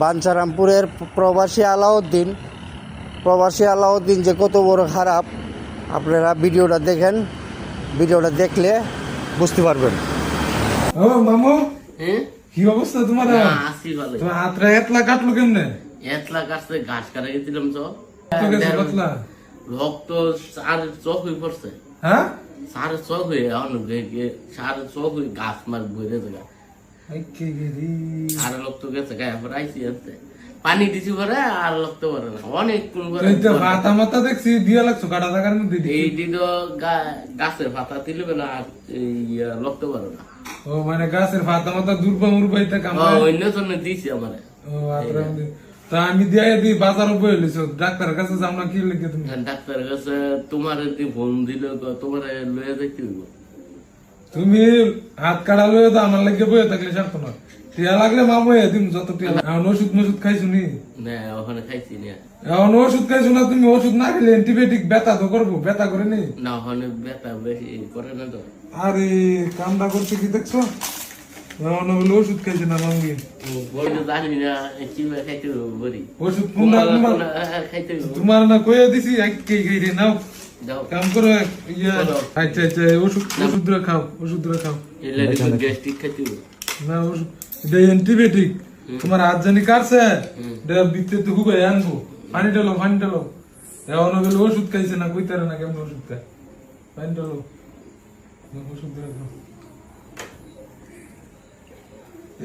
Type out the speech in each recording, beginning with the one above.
বাঞ্ছারামপুরের প্রবাসী আলাউদ্দিন যে কত বড় খারাপ, আপনারা ভিডিওটা দেখেন, ভিডিওটা দেখলে বুঝতে পারবেন। ও মামু, হ্যাঁ কি অবস্থা তোমার? আসি ভালো। তোমার হাতটা এতলা কাটলো কেমনে? এতলা কাটছে, ঘাস কাটা গেছিলাম তো কত গেছে পাতলা? রক্ত সার চোখ হয়ে পড়ছে, হ্যাঁ সার চোখ হয়ে সার চোখ হয়ে গাছ মার বইরে জায়গা আর রক্ত গেছে গায়ে পরে আইসি আসতে পানি দিছি পরে আর রক্ত পরে না অনেকক্ষণ পরে তুই তো ভাতা মাতা দেখছি দিয়া লাগছো কাটা জায়গার মধ্যে দিয়ে। এই দিন গাছের পাতা দিলবে না আর রক্ত পরে না। ও মানে গাছের ভাতা মাতা দুর্বা মুরবাইতে কাম অন্য জন্য দিছি আমারে। ও আত্রা তা আমি দিয়া দি বাজার বই লইছো, ডাক্তারের কাছে যাও না কি লিখে তুমি? ডাক্তারের কাছে তোমার ফোন দিল, তোমার লয়ে যাইতে হইব। তুমি হাত কাটা লইও তো আমার লাগে বইয়ে থাকলে সারতো না। টিয়া লাগলে মামু দিম যত টিয়া। এখন ওষুধ মষুধ খাইছো নি? না ওখানে খাইছি না। এখন ওষুধ খাইছো না তুমি? ওষুধ না খেলে অ্যান্টিবায়োটিক ব্যথা তো করবো, ব্যথা করে নি? না ওখানে ব্যথা বেশি করে না তো। আরে কামটা করছে কি দেখছো? এখন বলে ওষুধ খাইছে না মামু। জানি না কিভাবে খাইতে হইব বলি। ওষুধ কোনটা খাইতে হইব তোমার না কইয়া দিছি কে রে নাও দাও। কাম করো ইয়া। আচ্ছা আচ্ছা ওষুধ ওষুধ খাও, ওষুধ খাও। গ্যাস্ট্রিক খাইতে হইব না ওষুধ এটা অ্যান্টিবায়োটিক। তোমার হাত জানি কাটছে, এটা বিতে তো হুগাই আনবো। পানি ঢালো, পানি ঢালো। এখন বলে ওষুধ খাইছে না, কইতারে না কেমন ওষুধ খায়। পানি ঢালো, ওষুধ খাও।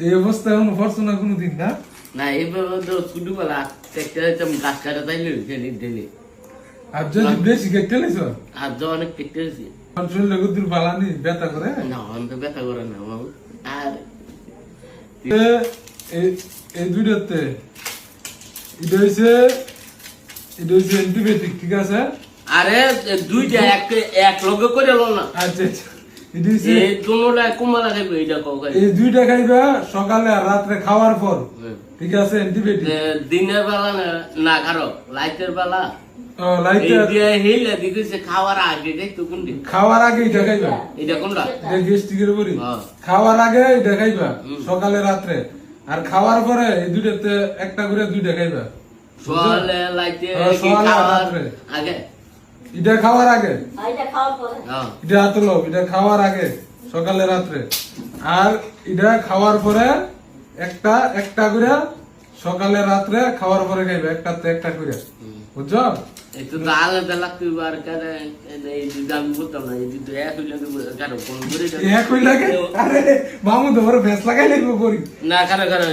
এই অবস্থা এখন পড়ছো না কোনোদিন না? না এইভাবে তো ছোটবেলা একটা গাছ কাটা তাইলে ডেলি আর যদি বেশি কেটে লেছো আর যা অনেক কেটে হয়েছে শরীরে গুদুর বালানি ব্যথা করে না অন্ত ব্যথা করে না মামু। আর এই দুইটাতে এটা হইছে অ্যান্টিবায়োটিক, ঠিক আছে? আরে দুইটা এক লগে করে লো না। আচ্ছা আচ্ছা এটা হইছে এই দুনোটা কুমালা খাইবে এটা কও খাই। এই দুইটা খাইবা সকালে আর রাত্রে খাওয়ার পর, ঠিক আছে? অ্যান্টিবায়োটিক দিনের বেলা না কারো লাইটের বেলা লাইটে হেলে দিতেছে খাওয়ার আগে দেখতো কোনটি খাওয়ার আগে এটা খাইবা। এটা কোনটা? এটা গ্যাস্ট্রিকের উপরই। হ্যাঁ। খাওয়ার আগে এটা খাইবা সকালে রাত্রে, আর খাওয়ার পরে এই দুইটাতে একটা করে দুইটা খাইবা। সকালে লাইটে সকালে আর খাওয়ার রাত্রে আগে এটা খাওয়ার আগে, হ্যাঁ এটা হাতলো এটা খাওয়ার আগে সকালে রাত্রে, আর এটা খাওয়ার পরে একটা একটা করে সকালে রাত্রে খাওয়ার পরে খাইবে, একটাতে একটা করে, বুঝছো? একটু তো আলাদা লাগতে আর এই দুটো আমি বলতাম না, এই দুটো এক হইলে কারো কোন করে এক হই লাগে। আরে মামু তো বড় ভেস লাগাই লাগবে করি না কারো কারো